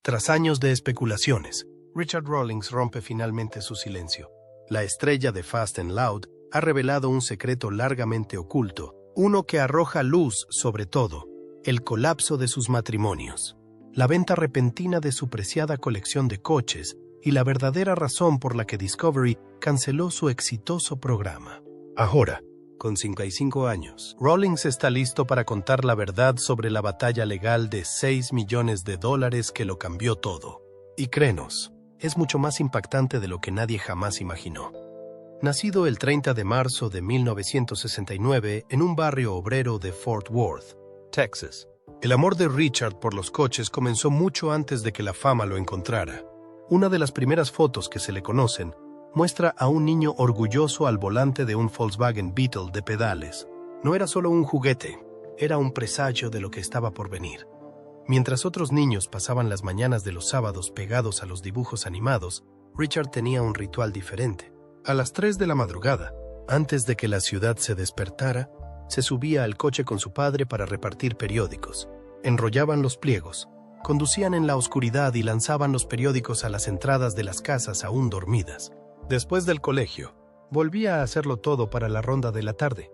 Tras años de especulaciones, Richard Rawlings rompe finalmente su silencio. La estrella de Fast and Loud ha revelado un secreto largamente oculto, uno que arroja luz sobre todo, el colapso de sus matrimonios, la venta repentina de su preciada colección de coches y la verdadera razón por la que Discovery canceló su exitoso programa. Ahora, con 55 años, Rawlings está listo para contar la verdad sobre la batalla legal de $6 millones que lo cambió todo. Y créenos, es mucho más impactante de lo que nadie jamás imaginó. Nacido el 30 de marzo de 1969 en un barrio obrero de Fort Worth, Texas, el amor de Richard por los coches comenzó mucho antes de que la fama lo encontrara. Una de las primeras fotos que se le conocen muestra a un niño orgulloso al volante de un Volkswagen Beetle de pedales. No era solo un juguete, era un presagio de lo que estaba por venir. Mientras otros niños pasaban las mañanas de los sábados pegados a los dibujos animados, Richard tenía un ritual diferente. A las 3 de la madrugada, antes de que la ciudad se despertara, se subía al coche con su padre para repartir periódicos. Enrollaban los pliegos, conducían en la oscuridad y lanzaban los periódicos a las entradas de las casas aún dormidas. Después del colegio, volvía a hacerlo todo para la ronda de la tarde.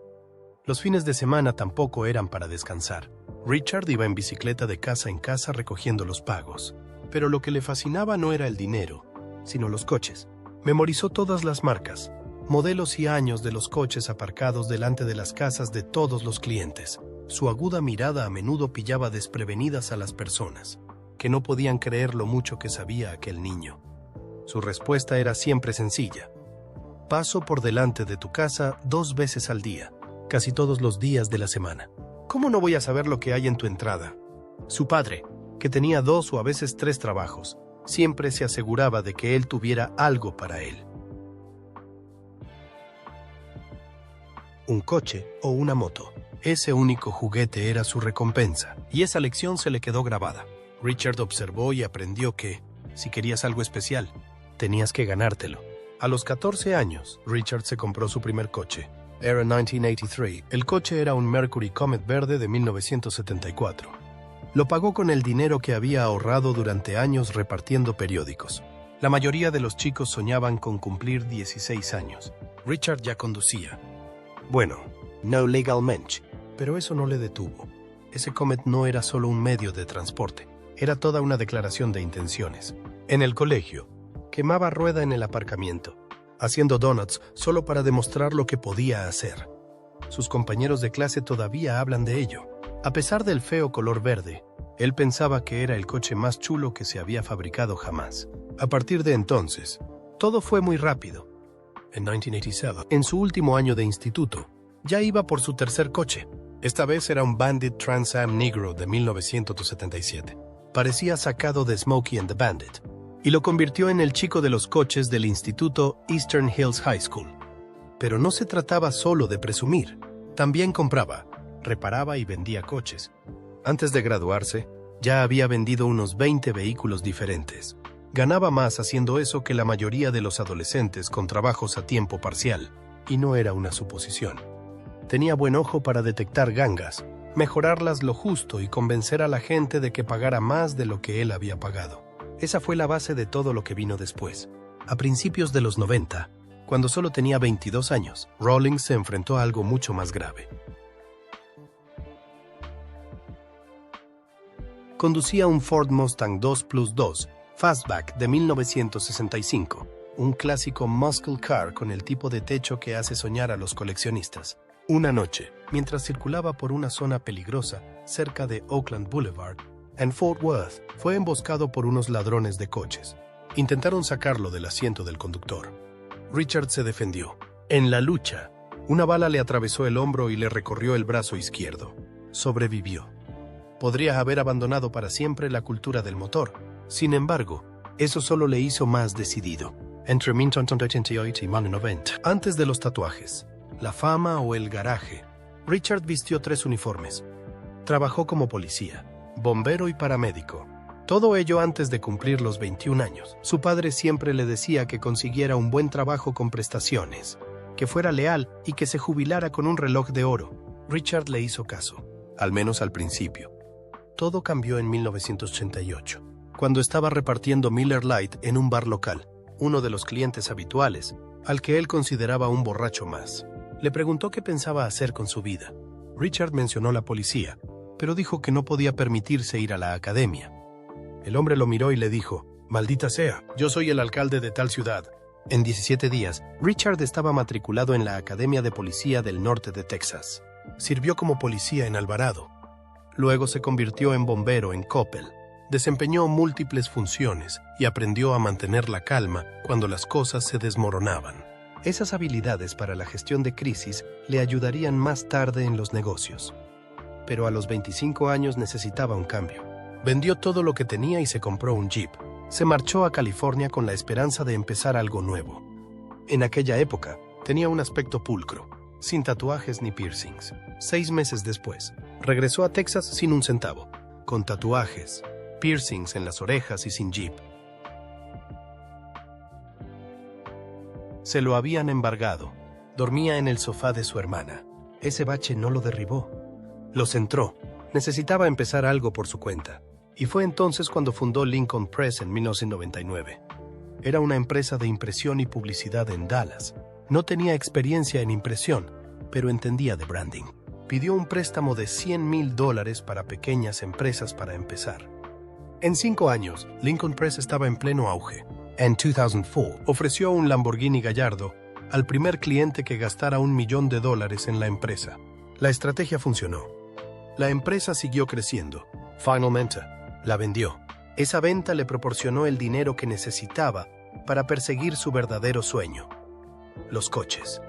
Los fines de semana tampoco eran para descansar. Richard iba en bicicleta de casa en casa recogiendo los pagos. Pero lo que le fascinaba no era el dinero, sino los coches. Memorizó todas las marcas, modelos y años de los coches aparcados delante de las casas de todos los clientes. Su aguda mirada a menudo pillaba desprevenidas a las personas, que no podían creer lo mucho que sabía aquel niño. Su respuesta era siempre sencilla. Paso por delante de tu casa 2 veces al día, casi todos los días de la semana. ¿Cómo no voy a saber lo que hay en tu entrada? Su padre, que tenía 2 o a veces 3 trabajos, siempre se aseguraba de que él tuviera algo para él. Un coche o una moto. Ese único juguete era su recompensa, y esa lección se le quedó grabada. Richard observó y aprendió que, si querías algo especial, tenías que ganártelo. A los 14 años, Richard se compró su primer coche. Era 1983. El coche era un Mercury Comet verde de 1974. Lo pagó con el dinero que había ahorrado durante años repartiendo periódicos. La mayoría de los chicos soñaban con cumplir 16 años. Richard ya conducía. Bueno, no legalmente, pero eso no le detuvo. Ese Comet no era solo un medio de transporte, era toda una declaración de intenciones. En el colegio, quemaba rueda en el aparcamiento, haciendo donuts solo para demostrar lo que podía hacer. Sus compañeros de clase todavía hablan de ello. A pesar del feo color verde, él pensaba que era el coche más chulo que se había fabricado jamás. A partir de entonces, todo fue muy rápido. En 1987, en su último año de instituto, ya iba por su tercer coche. Esta vez era un Bandit Trans Am Negro de 1977. Parecía sacado de Smokey and the Bandit, y lo convirtió en el chico de los coches del instituto Eastern Hills High School. Pero no se trataba solo de presumir. También compraba, reparaba y vendía coches. Antes de graduarse, ya había vendido unos 20 vehículos diferentes. Ganaba más haciendo eso que la mayoría de los adolescentes con trabajos a tiempo parcial, y no era una suposición. Tenía buen ojo para detectar gangas, mejorarlas lo justo y convencer a la gente de que pagara más de lo que él había pagado. Esa fue la base de todo lo que vino después. A principios de los 90, cuando solo tenía 22 años, Rawlings se enfrentó a algo mucho más grave. Conducía un Ford Mustang 2+2 Fastback de 1965, un clásico muscle car con el tipo de techo que hace soñar a los coleccionistas. Una noche, mientras circulaba por una zona peligrosa cerca de Oakland Boulevard, en Fort Worth, fue emboscado por unos ladrones de coches. Intentaron sacarlo del asiento del conductor. Richard se defendió. En la lucha, una bala le atravesó el hombro y le recorrió el brazo izquierdo. Sobrevivió. Podría haber abandonado para siempre la cultura del motor. Sin embargo, eso solo le hizo más decidido. Entre 1988 y 1990, antes de los tatuajes, la fama o el garaje, Richard vistió 3 uniformes. Trabajó como policía, bombero y paramédico. Todo ello antes de cumplir los 21 años. Su padre siempre le decía que consiguiera un buen trabajo con prestaciones, que fuera leal y que se jubilara con un reloj de oro. Richard le hizo caso, al menos al principio. Todo cambió en 1988. cuando estaba repartiendo Miller Lite en un bar local. Uno de los clientes habituales, al que él consideraba un borracho más, le preguntó qué pensaba hacer con su vida. Richard mencionó la policía, pero dijo que no podía permitirse ir a la academia. El hombre lo miró y le dijo: «Maldita sea, yo soy el alcalde de tal ciudad». En 17 días, Richard estaba matriculado en la Academia de Policía del Norte de Texas. Sirvió como policía en Alvarado. Luego se convirtió en bombero en Coppell. Desempeñó múltiples funciones y aprendió a mantener la calma cuando las cosas se desmoronaban. Esas habilidades para la gestión de crisis le ayudarían más tarde en los negocios. Pero a los 25 años necesitaba un cambio. Vendió todo lo que tenía y se compró un Jeep. Se marchó a California con la esperanza de empezar algo nuevo. En aquella época, tenía un aspecto pulcro, sin tatuajes ni piercings. 6 meses después, regresó a Texas sin un centavo, con tatuajes, piercings en las orejas y sin Jeep. Se lo habían embargado. Dormía en el sofá de su hermana. Ese bache no lo derribó. Lo centró. Necesitaba empezar algo por su cuenta. Y fue entonces cuando fundó Lincoln Press en 1999. Era una empresa de impresión y publicidad en Dallas. No tenía experiencia en impresión, pero entendía de branding. Pidió un préstamo de $100,000 para pequeñas empresas para empezar. En 5 años, Lincoln Press estaba en pleno auge. En 2004, ofreció un Lamborghini Gallardo al primer cliente que gastara $1 millón en la empresa. La estrategia funcionó. La empresa siguió creciendo. Finalmente, la vendió. Esa venta le proporcionó el dinero que necesitaba para perseguir su verdadero sueño: los coches.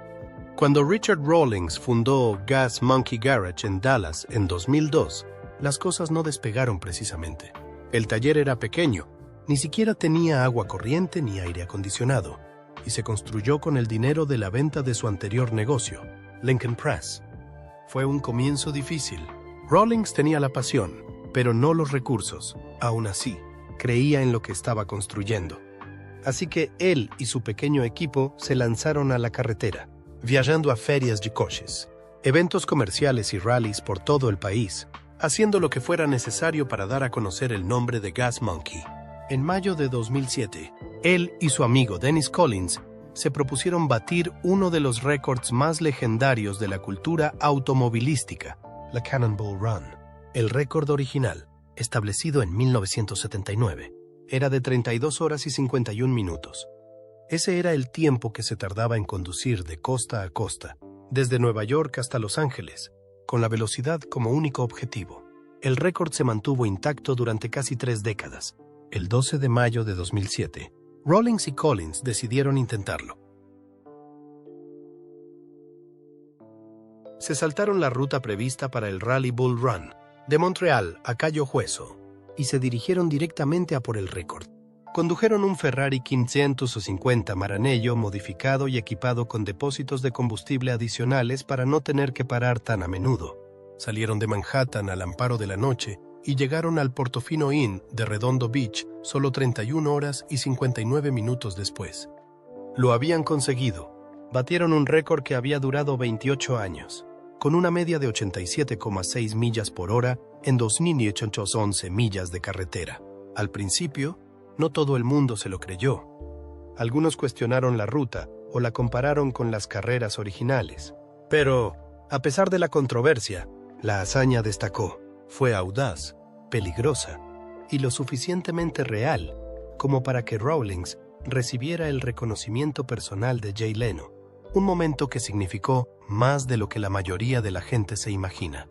Cuando Richard Rawlings fundó Gas Monkey Garage en Dallas en 2002, las cosas no despegaron precisamente. El taller era pequeño, ni siquiera tenía agua corriente ni aire acondicionado, y se construyó con el dinero de la venta de su anterior negocio, Lincoln Press. Fue un comienzo difícil. Rawlings tenía la pasión, pero no los recursos. Aún así, creía en lo que estaba construyendo. Así que él y su pequeño equipo se lanzaron a la carretera, viajando a ferias de coches, eventos comerciales y rallies por todo el país, haciendo lo que fuera necesario para dar a conocer el nombre de Gas Monkey. En mayo de 2007, él y su amigo Dennis Collins se propusieron batir uno de los récords más legendarios de la cultura automovilística, la Cannonball Run. El récord original, establecido en 1979, era de 32 horas y 51 minutos. Ese era el tiempo que se tardaba en conducir de costa a costa, desde Nueva York hasta Los Ángeles, con la velocidad como único objetivo. El récord se mantuvo intacto durante casi 3 décadas. El 12 de mayo de 2007, Rawlings y Collins decidieron intentarlo. Se saltaron la ruta prevista para el Rally Bull Run, de Montreal a Cayo Hueso, y se dirigieron directamente a por el récord. Condujeron un Ferrari 550 Maranello modificado y equipado con depósitos de combustible adicionales para no tener que parar tan a menudo. Salieron de Manhattan al amparo de la noche y llegaron al Portofino Inn de Redondo Beach solo 31 horas y 59 minutos después. Lo habían conseguido. Batieron un récord que había durado 28 años, con una media de 87,6 millas por hora en 2.811 millas de carretera. Al principio, no todo el mundo se lo creyó. Algunos cuestionaron la ruta o la compararon con las carreras originales. Pero, a pesar de la controversia, la hazaña destacó. Fue audaz, peligrosa y lo suficientemente real como para que Rawlings recibiera el reconocimiento personal de Jay Leno, un momento que significó más de lo que la mayoría de la gente se imagina.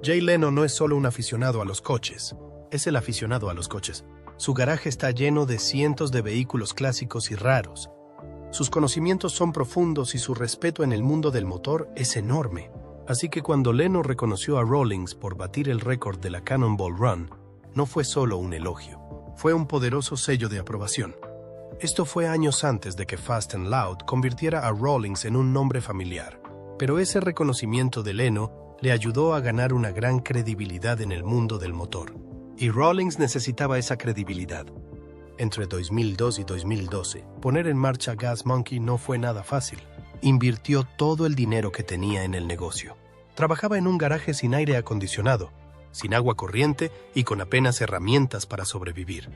Jay Leno no es solo un aficionado a los coches, es el aficionado a los coches. Su garaje está lleno de cientos de vehículos clásicos y raros. Sus conocimientos son profundos y su respeto en el mundo del motor es enorme. Así que cuando Leno reconoció a Rawlings por batir el récord de la Cannonball Run, no fue solo un elogio, fue un poderoso sello de aprobación. Esto fue años antes de que Fast and Loud convirtiera a Rawlings en un nombre familiar, pero ese reconocimiento de Leno le ayudó a ganar una gran credibilidad en el mundo del motor. Y Rawlings necesitaba esa credibilidad. Entre 2002 y 2012, poner en marcha Gas Monkey no fue nada fácil. Invirtió todo el dinero que tenía en el negocio. Trabajaba en un garaje sin aire acondicionado, sin agua corriente y con apenas herramientas para sobrevivir.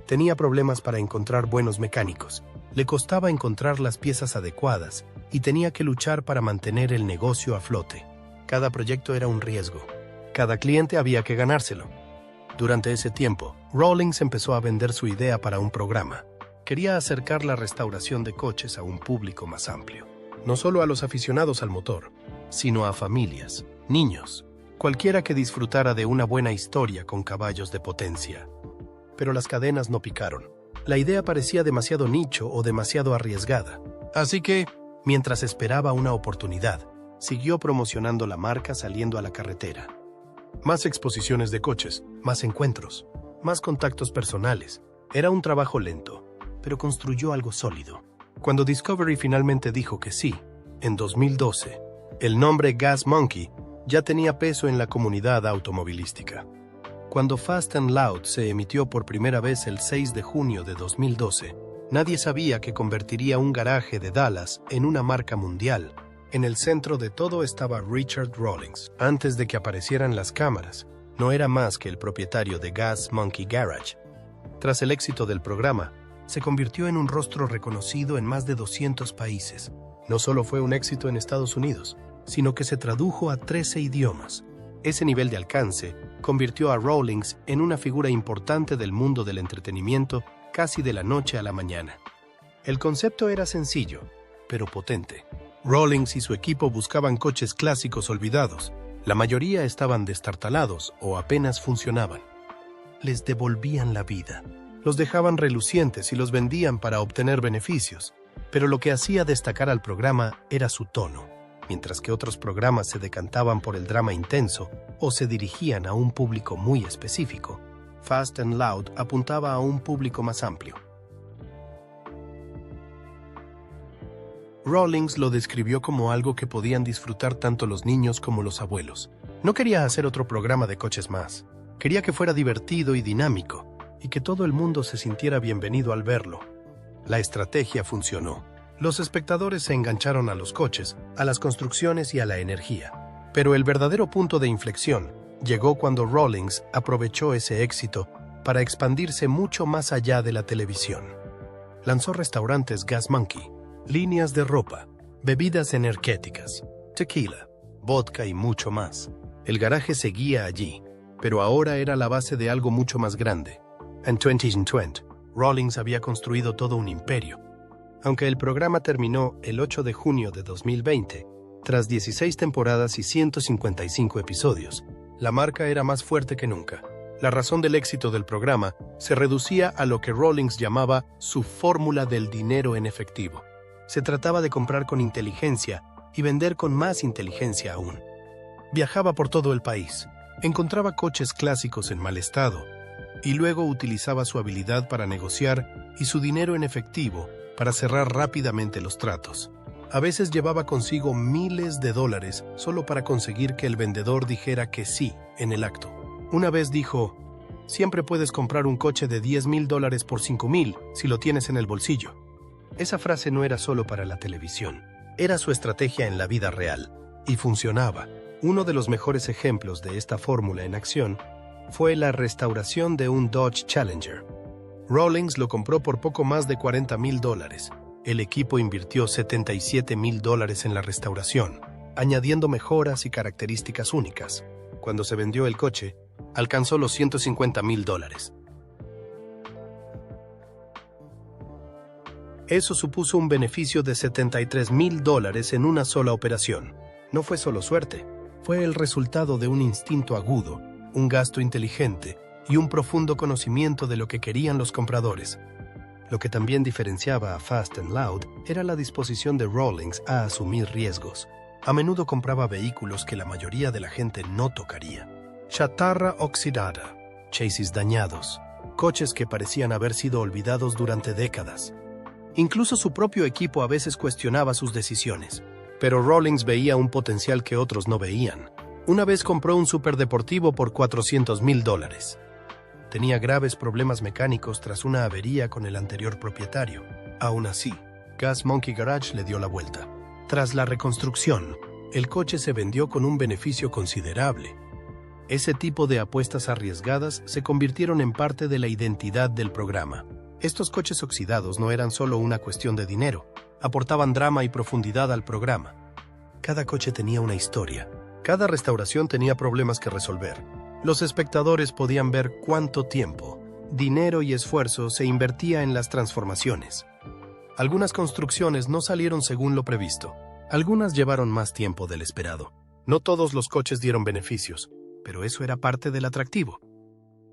Tenía problemas para encontrar buenos mecánicos, le costaba encontrar las piezas adecuadas y tenía que luchar para mantener el negocio a flote. Cada proyecto era un riesgo. Cada cliente había que ganárselo. Durante ese tiempo, Rawlings empezó a vender su idea para un programa. Quería acercar la restauración de coches a un público más amplio. No solo a los aficionados al motor, sino a familias, niños, cualquiera que disfrutara de una buena historia con caballos de potencia. Pero las cadenas no picaron. La idea parecía demasiado nicho o demasiado arriesgada. Así que, mientras esperaba una oportunidad, siguió promocionando la marca saliendo a la carretera. Más exposiciones de coches, más encuentros, más contactos personales. Era un trabajo lento, pero construyó algo sólido. Cuando Discovery finalmente dijo que sí, en 2012, el nombre Gas Monkey ya tenía peso en la comunidad automovilística. Cuando Fast and Loud se emitió por primera vez el 6 de junio de 2012, nadie sabía que convertiría un garaje de Dallas en una marca mundial. En el centro de todo estaba Richard Rawlings. Antes de que aparecieran las cámaras, no era más que el propietario de Gas Monkey Garage. Tras el éxito del programa, se convirtió en un rostro reconocido en más de 200 países. No solo fue un éxito en Estados Unidos, sino que se tradujo a 13 idiomas. Ese nivel de alcance convirtió a Rawlings en una figura importante del mundo del entretenimiento casi de la noche a la mañana. El concepto era sencillo, pero potente. Rawlings y su equipo buscaban coches clásicos olvidados. La mayoría estaban destartalados o apenas funcionaban. Les devolvían la vida. Los dejaban relucientes y los vendían para obtener beneficios. Pero lo que hacía destacar al programa era su tono. Mientras que otros programas se decantaban por el drama intenso o se dirigían a un público muy específico, Fast and Loud apuntaba a un público más amplio. Rawlings lo describió como algo que podían disfrutar tanto los niños como los abuelos. No quería hacer otro programa de coches más. Quería que fuera divertido y dinámico, y que todo el mundo se sintiera bienvenido al verlo. La estrategia funcionó. Los espectadores se engancharon a los coches, a las construcciones y a la energía. Pero el verdadero punto de inflexión llegó cuando Rawlings aprovechó ese éxito para expandirse mucho más allá de la televisión. Lanzó restaurantes Gas Monkey, líneas de ropa, bebidas energéticas, tequila, vodka y mucho más. El garaje seguía allí, pero ahora era la base de algo mucho más grande. En 2020, Rawlings había construido todo un imperio. Aunque el programa terminó el 8 de junio de 2020, tras 16 temporadas y 155 episodios, la marca era más fuerte que nunca. La razón del éxito del programa se reducía a lo que Rawlings llamaba su fórmula del dinero en efectivo. Se trataba de comprar con inteligencia y vender con más inteligencia aún. Viajaba por todo el país, encontraba coches clásicos en mal estado, y luego utilizaba su habilidad para negociar y su dinero en efectivo para cerrar rápidamente los tratos. A veces llevaba consigo miles de dólares solo para conseguir que el vendedor dijera que sí en el acto. Una vez dijo, siempre puedes comprar un coche de $10,000 por $5,000 si lo tienes en el bolsillo. Esa frase no era solo para la televisión, era su estrategia en la vida real, y funcionaba. Uno de los mejores ejemplos de esta fórmula en acción fue la restauración de un Dodge Challenger. Rawlings lo compró por poco más de $40,000. El equipo invirtió $77,000 en la restauración, añadiendo mejoras y características únicas. Cuando se vendió el coche, alcanzó los $150,000. Eso supuso un beneficio de $73,000 en una sola operación. No fue solo suerte, fue el resultado de un instinto agudo, un gasto inteligente y un profundo conocimiento de lo que querían los compradores. Lo que también diferenciaba a Fast and Loud era la disposición de Rawlings a asumir riesgos. A menudo compraba vehículos que la mayoría de la gente no tocaría. Chatarra oxidada, chasis dañados, coches que parecían haber sido olvidados durante décadas. Incluso su propio equipo a veces cuestionaba sus decisiones. Pero Rawlings veía un potencial que otros no veían. Una vez compró un superdeportivo por $400,000. Tenía graves problemas mecánicos tras una avería con el anterior propietario. Aún así, Gas Monkey Garage le dio la vuelta. Tras la reconstrucción, El coche se vendió con un beneficio considerable. Ese tipo de apuestas arriesgadas se convirtieron en parte de la identidad del programa. Estos coches oxidados no eran solo una cuestión de dinero, aportaban drama y profundidad al programa. Cada coche tenía una historia. Cada restauración tenía problemas que resolver. Los espectadores podían ver cuánto tiempo, dinero y esfuerzo se invertía en las transformaciones. Algunas construcciones no salieron según lo previsto. Algunas llevaron más tiempo del esperado. No todos los coches dieron beneficios, pero eso era parte del atractivo.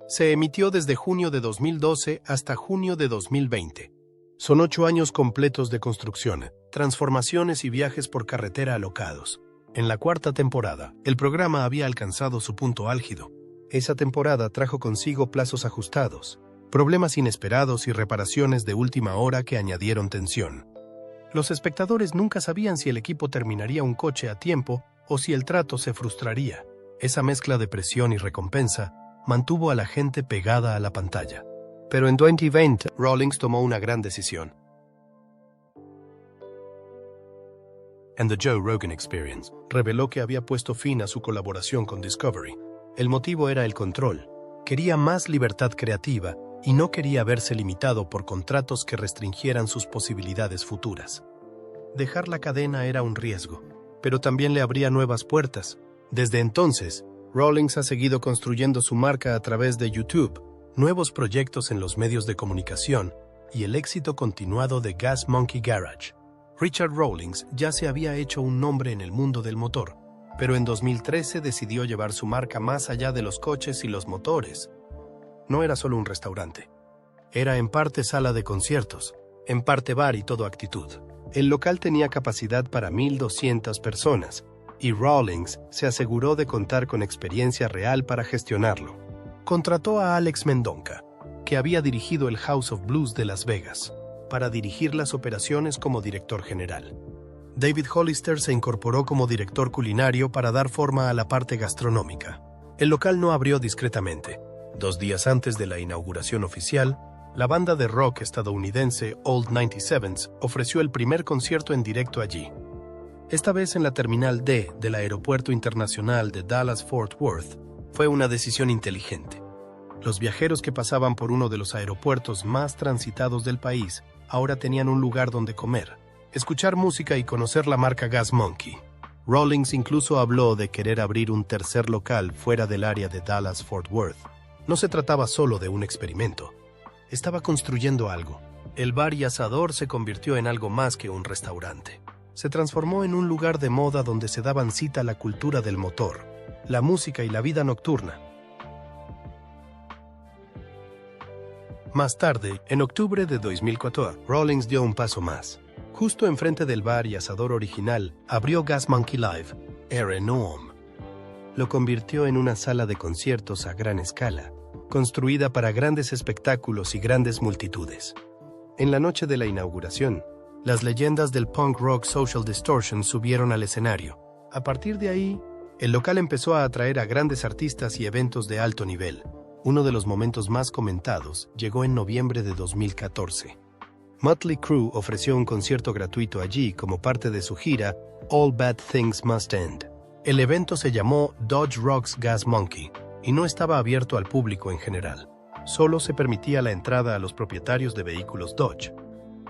Se emitió desde junio de 2012 hasta junio de 2020. Son 8 años completos de construcción, transformaciones y viajes por carretera alocados. En la 4ª temporada, el programa había alcanzado su punto álgido. Esa temporada trajo consigo plazos ajustados, problemas inesperados y reparaciones de última hora que añadieron tensión. Los espectadores nunca sabían si el equipo terminaría un coche a tiempo o si el trato se frustraría. Esa mezcla de presión y recompensa mantuvo a la gente pegada a la pantalla. Pero en 2020, Rawlings tomó una gran decisión. And the Joe Rogan Experience reveló que había puesto fin a su colaboración con Discovery. El motivo era el control. Quería más libertad creativa y no quería verse limitado por contratos que restringieran sus posibilidades futuras. Dejar la cadena era un riesgo, pero también le abría nuevas puertas. Desde entonces, Rawlings ha seguido construyendo su marca a través de YouTube, nuevos proyectos en los medios de comunicación y el éxito continuado de Gas Monkey Garage. Richard Rawlings ya se había hecho un nombre en el mundo del motor, pero en 2013 decidió llevar su marca más allá de los coches y los motores. No era solo un restaurante. Era en parte sala de conciertos, en parte bar y todo actitud. El local tenía capacidad para 1,200 personas, y Rawlings se aseguró de contar con experiencia real para gestionarlo. Contrató a Alex Mendonca, que había dirigido el House of Blues de Las Vegas, para dirigir las operaciones como director general. David Hollister se incorporó como director culinario para dar forma a la parte gastronómica. El local no abrió discretamente. 2 días antes de la inauguración oficial, la banda de rock estadounidense Old 97s ofreció el primer concierto en directo allí. Esta vez en la Terminal D del Aeropuerto Internacional de Dallas-Fort Worth. Fue una decisión inteligente. Los viajeros que pasaban por uno de los aeropuertos más transitados del país ahora tenían un lugar donde comer, escuchar música y conocer la marca Gas Monkey. Rawlings incluso habló de querer abrir un tercer local fuera del área de Dallas-Fort Worth. No se trataba solo de un experimento. Estaba construyendo algo. El bar y asador se convirtió en algo más que un restaurante. Se transformó en un lugar de moda donde se daban cita a la cultura del motor, la música y la vida nocturna. Más tarde, en octubre de 2014, Rawlings dio un paso más. Justo enfrente del bar y asador original, abrió Gas Monkey Live, R&M. Lo convirtió en una sala de conciertos a gran escala, construida para grandes espectáculos y grandes multitudes. En la noche de la inauguración, las leyendas del punk rock Social Distortion subieron al escenario. A partir de ahí, el local empezó a atraer a grandes artistas y eventos de alto nivel. Uno de los momentos más comentados llegó en noviembre de 2014. Mötley Crüe ofreció un concierto gratuito allí como parte de su gira All Bad Things Must End. El evento se llamó Dodge Rocks Gas Monkey y no estaba abierto al público en general. Solo se permitía la entrada a los propietarios de vehículos Dodge.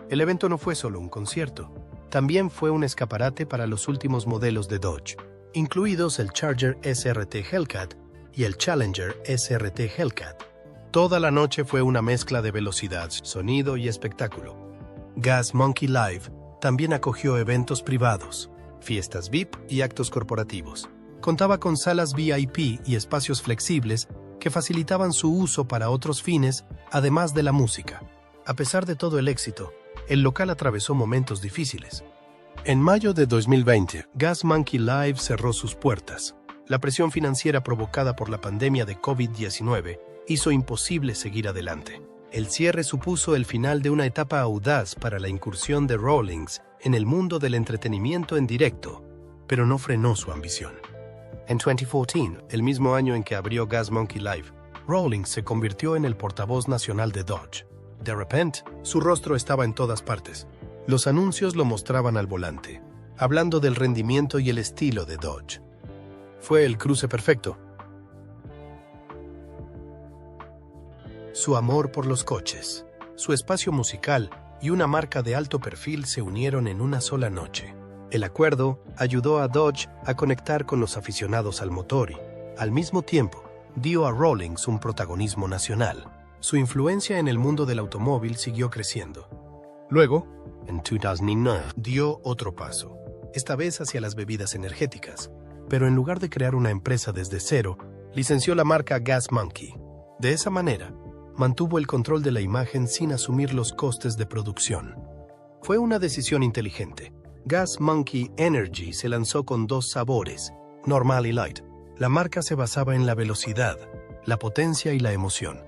El evento no fue solo un concierto, también fue un escaparate para los últimos modelos de Dodge, incluidos el Charger SRT Hellcat y el Challenger SRT Hellcat. Toda la noche fue una mezcla de velocidad, sonido y espectáculo. Gas Monkey Live también acogió eventos privados, fiestas VIP y actos corporativos. Contaba con salas VIP y espacios flexibles que facilitaban su uso para otros fines, además de la música. A pesar de todo el éxito, el local atravesó momentos difíciles. En mayo de 2020, Gas Monkey Live cerró sus puertas. La presión financiera provocada por la pandemia de COVID-19 hizo imposible seguir adelante. El cierre supuso el final de una etapa audaz para la incursión de Rawlings en el mundo del entretenimiento en directo, pero no frenó su ambición. En 2014, el mismo año en que abrió Gas Monkey Live, Rawlings se convirtió en el portavoz nacional de Dodge. De repente, su rostro estaba en todas partes. Los anuncios lo mostraban al volante. hablando del rendimiento y el estilo de Dodge. Fue el cruce perfecto. Su amor por los coches, su espacio musical y una marca de alto perfil se unieron en una sola noche. El acuerdo ayudó a Dodge a conectar con los aficionados al motor y, al mismo tiempo, dio a Rawlings un protagonismo nacional. Su influencia en el mundo del automóvil siguió creciendo. Luego, en 2009, dio otro paso, esta vez hacia las bebidas energéticas, pero en lugar de crear una empresa desde cero, licenció la marca Gas Monkey. De esa manera, mantuvo el control de la imagen sin asumir los costes de producción. Fue una decisión inteligente. Gas Monkey Energy se lanzó con 2 sabores, normal y light. La marca se basaba en la velocidad, la potencia y la emoción.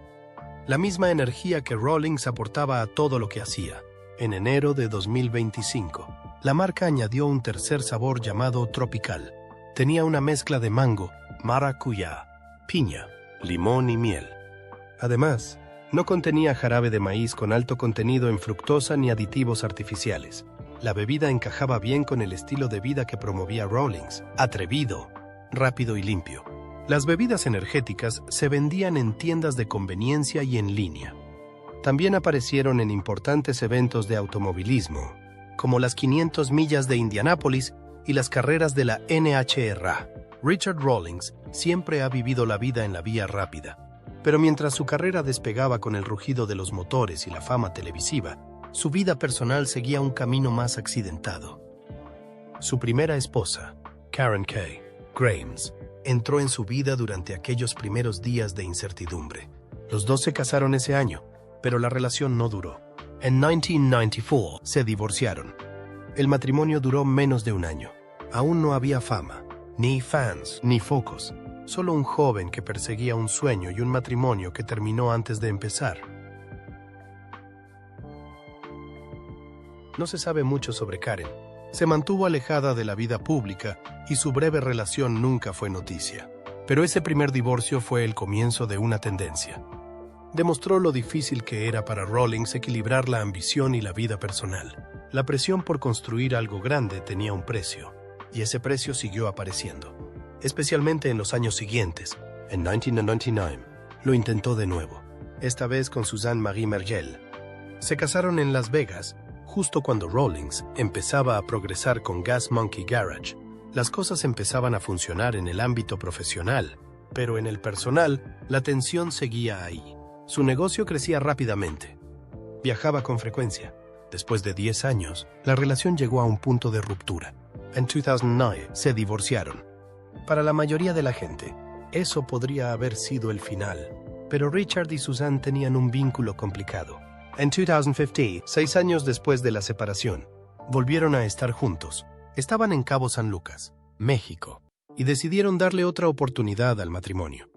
La misma energía que Rawlings aportaba a todo lo que hacía. En enero de 2025, la marca añadió un tercer sabor llamado Tropical. Tenía una mezcla de mango, maracuyá, piña, limón y miel. Además, no contenía jarabe de maíz con alto contenido en fructosa ni aditivos artificiales. La bebida encajaba bien con el estilo de vida que promovía Rawlings, atrevido, rápido y limpio. Las bebidas energéticas se vendían en tiendas de conveniencia y en línea. También aparecieron en importantes eventos de automovilismo, como las 500 millas de Indianápolis y las carreras de la NHRA. Richard Rawlings siempre ha vivido la vida en la vía rápida, pero mientras su carrera despegaba con el rugido de los motores y la fama televisiva, su vida personal seguía un camino más accidentado. Su primera esposa, Karen Kay Grimes, entró en su vida durante aquellos primeros días de incertidumbre. Los dos se casaron ese año, pero la relación no duró. En 1994 se divorciaron. El matrimonio duró menos de un año. Aún no había fama, ni fans, ni focos. Solo un joven que perseguía un sueño y un matrimonio que terminó antes de empezar. No se sabe mucho sobre Karen. Se mantuvo alejada de la vida pública y su breve relación nunca fue noticia. Pero ese primer divorcio fue el comienzo de una tendencia. Demostró lo difícil que era para Rawlings equilibrar la ambición y la vida personal. La presión por construir algo grande tenía un precio, y ese precio siguió apareciendo. Especialmente en los años siguientes. En 1999, lo intentó de nuevo, esta vez con Suzanne Marie Mergel. Se casaron en Las Vegas, justo cuando Rawlings empezaba a progresar con Gas Monkey Garage. Las cosas empezaban a funcionar en el ámbito profesional, pero en el personal, la tensión seguía ahí. Su negocio crecía rápidamente. Viajaba con frecuencia. Después de 10 años, la relación llegó a un punto de ruptura. En 2009 se divorciaron. Para la mayoría de la gente, eso podría haber sido el final, pero Richard y Suzanne tenían un vínculo complicado. En 2015, 6 años después de la separación, volvieron a estar juntos. Estaban en Cabo San Lucas, México, y decidieron darle otra oportunidad al matrimonio.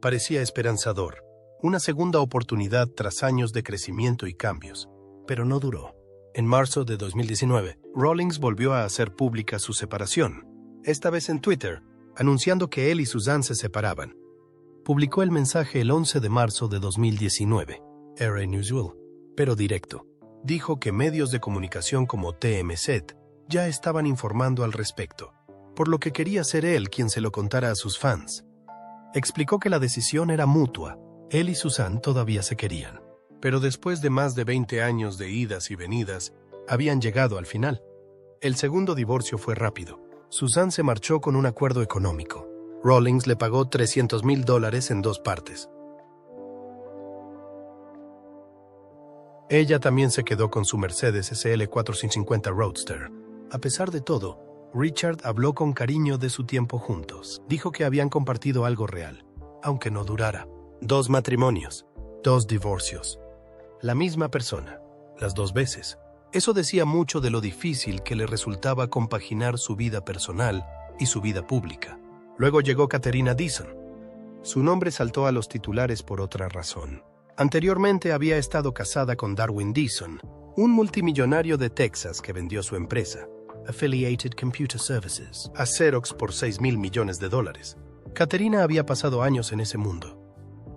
Parecía esperanzador, una segunda oportunidad tras años de crecimiento y cambios, pero no duró. En marzo de 2019, Rawlings volvió a hacer pública su separación, esta vez en Twitter, anunciando que él y Suzanne se separaban. Publicó el mensaje el 11 de marzo de 2019. Era inusual, pero directo. Dijo que medios de comunicación como TMZ ya estaban informando al respecto, por lo que quería ser él quien se lo contara a sus fans. Explicó que la decisión era mutua. Él y Suzanne todavía se querían, pero después de más de 20 años de idas y venidas, habían llegado al final. El segundo divorcio fue rápido. Suzanne se marchó con un acuerdo económico. Rawlings le pagó $300,000 en 2 partes. Ella también se quedó con su Mercedes SL 450 Roadster. A pesar de todo, Richard habló con cariño de su tiempo juntos. Dijo que habían compartido algo real, aunque no durara. 2 matrimonios, 2 divorcios. La misma persona, las 2 veces. Eso decía mucho de lo difícil que le resultaba compaginar su vida personal y su vida pública. Luego llegó Katerina Deason. Su nombre saltó a los titulares por otra razón. Anteriormente había estado casada con Darwin Deason, un multimillonario de Texas que vendió su empresa, Affiliated Computer Services, a Xerox por $6,000 millones. Katerina había pasado años en ese mundo.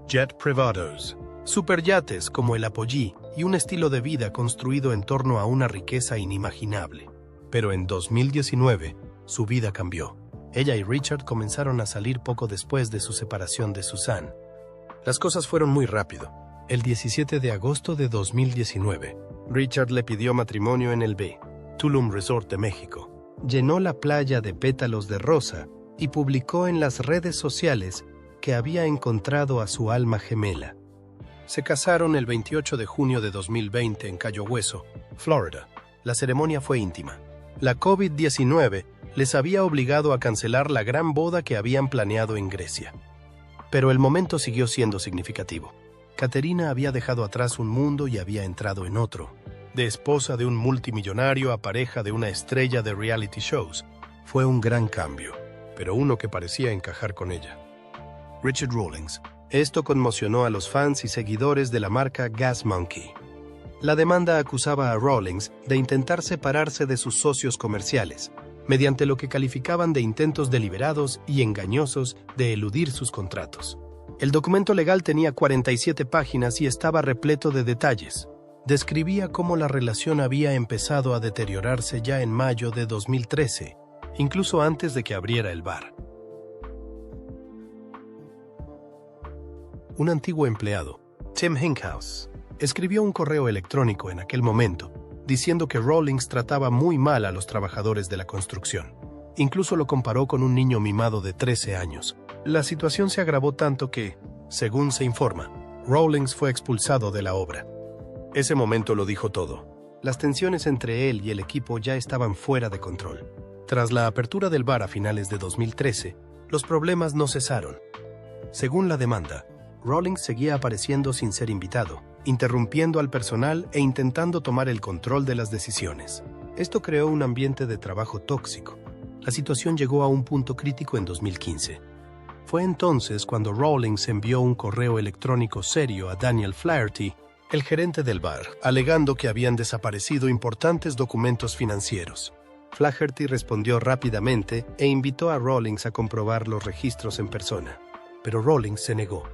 Jet privados, superyates como el Apogee y un estilo de vida construido en torno a una riqueza inimaginable. Pero en 2019, su vida cambió. Ella y Richard comenzaron a salir poco después de su separación de Suzanne. Las cosas fueron muy rápido. El 17 de agosto de 2019, Richard le pidió matrimonio en el Tulum Resort de México. Llenó la playa de pétalos de rosa y publicó en las redes sociales que había encontrado a su alma gemela. Se casaron el 28 de junio de 2020 en Cayo Hueso, Florida. La ceremonia fue íntima. La COVID-19 les había obligado a cancelar la gran boda que habían planeado en Grecia. Pero el momento siguió siendo significativo. Caterina había dejado atrás un mundo y había entrado en otro. De esposa de un multimillonario a pareja de una estrella de reality shows. Fue un gran cambio, pero uno que parecía encajar con ella. Richard Rawlings. Esto conmocionó a los fans y seguidores de la marca Gas Monkey. La demanda acusaba a Rawlings de intentar separarse de sus socios comerciales, mediante lo que calificaban de intentos deliberados y engañosos de eludir sus contratos. El documento legal tenía 47 páginas y estaba repleto de detalles. Describía cómo la relación había empezado a deteriorarse ya en mayo de 2013, incluso antes de que abriera el bar. Un antiguo empleado, Tim Hinkhouse, escribió un correo electrónico en aquel momento, diciendo que Rawlings trataba muy mal a los trabajadores de la construcción. Incluso lo comparó con un niño mimado de 13 años. La situación se agravó tanto que, según se informa, Rawlings fue expulsado de la obra. Ese momento lo dijo todo. Las tensiones entre él y el equipo ya estaban fuera de control. Tras la apertura del bar a finales de 2013, los problemas no cesaron. Según la demanda, Rawlings seguía apareciendo sin ser invitado, interrumpiendo al personal e intentando tomar el control de las decisiones. Esto creó un ambiente de trabajo tóxico. La situación llegó a un punto crítico en 2015. Fue entonces cuando Rawlings envió un correo electrónico serio a Daniel Flaherty, el gerente del bar, alegando que habían desaparecido importantes documentos financieros. Flaherty respondió rápidamente e invitó a Rawlings a comprobar los registros en persona. Pero Rawlings se negó.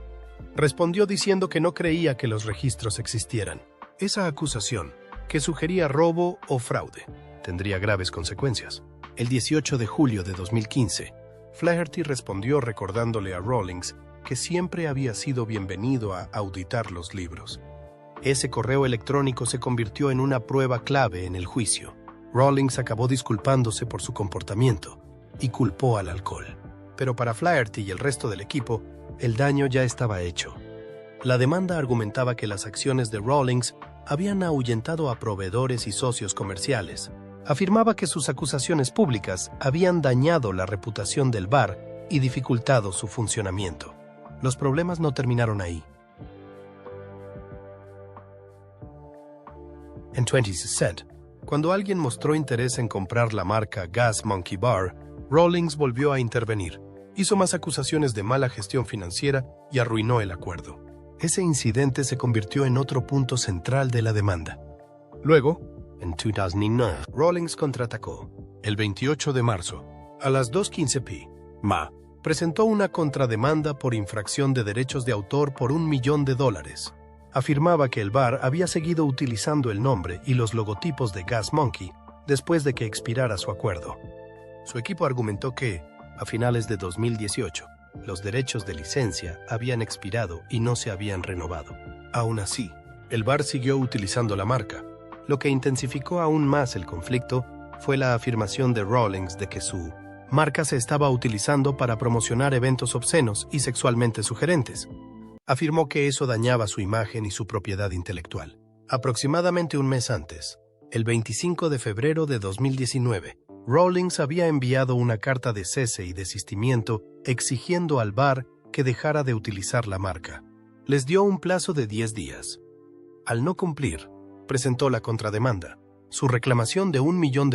Respondió diciendo que no creía que los registros existieran. Esa acusación, que sugería robo o fraude, tendría graves consecuencias. El 18 de julio de 2015, Flaherty respondió recordándole a Rawlings que siempre había sido bienvenido a auditar los libros. Ese correo electrónico se convirtió en una prueba clave en el juicio. Rawlings acabó disculpándose por su comportamiento y culpó al alcohol. Pero para Flaherty y el resto del equipo, el daño ya estaba hecho. La demanda argumentaba que las acciones de Rawlings habían ahuyentado a proveedores y socios comerciales. Afirmaba que sus acusaciones públicas habían dañado la reputación del bar y dificultado su funcionamiento. Los problemas no terminaron ahí. En 2017, cuando alguien mostró interés en comprar la marca Gas Monkey Bar, Rawlings volvió a intervenir. Hizo más acusaciones de mala gestión financiera y arruinó el acuerdo. Ese incidente se convirtió en otro punto central de la demanda. Luego, en 2009, Rawlings contraatacó. El 28 de marzo, a las 2:15 p.m., presentó una contrademanda por infracción de derechos de autor por $1 millón. Afirmaba que el bar había seguido utilizando el nombre y los logotipos de Gas Monkey después de que expirara su acuerdo. Su equipo argumentó que, a finales de 2018, los derechos de licencia habían expirado y no se habían renovado. Aún así, el bar siguió utilizando la marca. Lo que intensificó aún más el conflicto fue la afirmación de Rawlings de que su marca se estaba utilizando para promocionar eventos obscenos y sexualmente sugerentes. Afirmó que eso dañaba su imagen y su propiedad intelectual. Aproximadamente un mes antes, el 25 de febrero de 2019, Rawlings había enviado una carta de cese y desistimiento exigiendo al bar que dejara de utilizar la marca. Les dio un plazo de 10 días. Al no cumplir, presentó la contrademanda. Su reclamación de $1 millón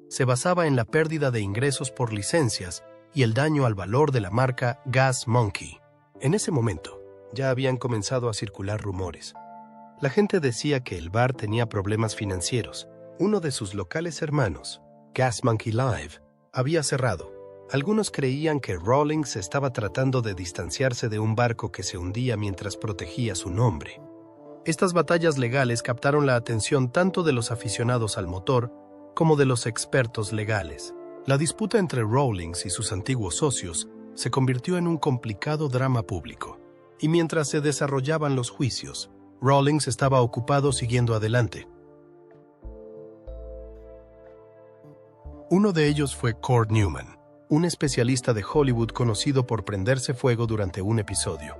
se basaba en la pérdida de ingresos por licencias y el daño al valor de la marca Gas Monkey. En ese momento, ya habían comenzado a circular rumores. La gente decía que el bar tenía problemas financieros. Uno de sus locales hermanos, Gas Monkey Live, había cerrado. Algunos creían que Rawlings estaba tratando de distanciarse de un barco que se hundía mientras protegía su nombre. Estas batallas legales captaron la atención tanto de los aficionados al motor como de los expertos legales. La disputa entre Rawlings y sus antiguos socios se convirtió en un complicado drama público, y mientras se desarrollaban los juicios, Rawlings estaba ocupado siguiendo adelante. Uno de ellos fue Cord Newman, un especialista de Hollywood conocido por prenderse fuego durante un episodio.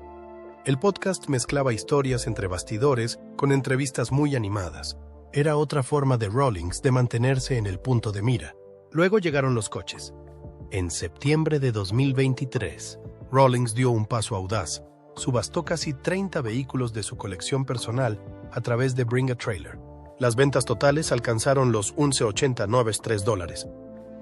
El podcast mezclaba historias entre bastidores con entrevistas muy animadas. Era otra forma de Rawlings de mantenerse en el punto de mira. Luego llegaron los coches. En septiembre de 2023, Rawlings dio un paso audaz. Subastó casi 30 vehículos de su colección personal a través de Bring a Trailer. Las ventas totales alcanzaron los $11.89.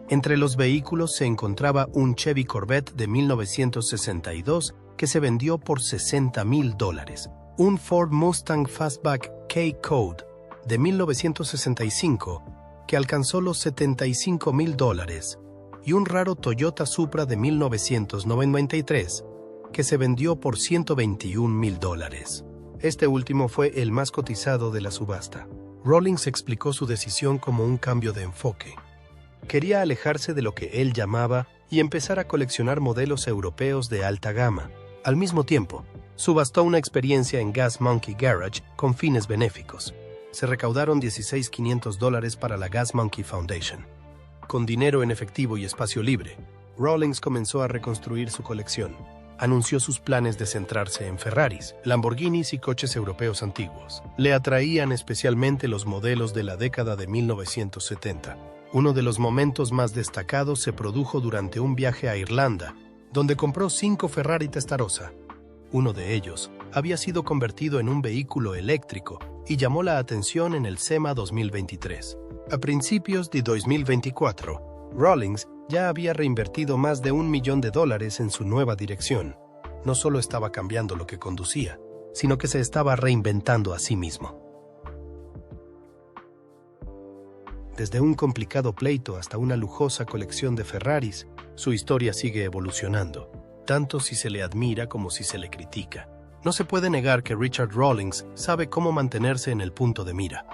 Entre los vehículos se encontraba un Chevy Corvette de 1962 que se vendió por $60,000, un Ford Mustang Fastback K-Code de 1965 que alcanzó los $75,000 y un raro Toyota Supra de 1993 que se vendió por $121,000. Este último fue el más cotizado de la subasta. Rawlings explicó su decisión como un cambio de enfoque. Quería alejarse de lo que él llamaba y empezar a coleccionar modelos europeos de alta gama. Al mismo tiempo, subastó una experiencia en Gas Monkey Garage con fines benéficos. Se recaudaron $16,500 para la Gas Monkey Foundation. Con dinero en efectivo y espacio libre, Rawlings comenzó a reconstruir su colección. Anunció sus planes de centrarse en Ferraris, Lamborghinis y coches europeos antiguos. Le atraían especialmente los modelos de la década de 1970. Uno de los momentos más destacados se produjo durante un viaje a Irlanda, donde compró 5 Ferrari Testarossa. Uno de ellos había sido convertido en un vehículo eléctrico y llamó la atención en el SEMA 2023. A principios de 2024, Rawlings ya había reinvertido más de $1 millón en su nueva dirección. No solo estaba cambiando lo que conducía, sino que se estaba reinventando a sí mismo. Desde un complicado pleito hasta una lujosa colección de Ferraris, su historia sigue evolucionando, tanto si se le admira como si se le critica. No se puede negar que Richard Rawlings sabe cómo mantenerse en el punto de mira.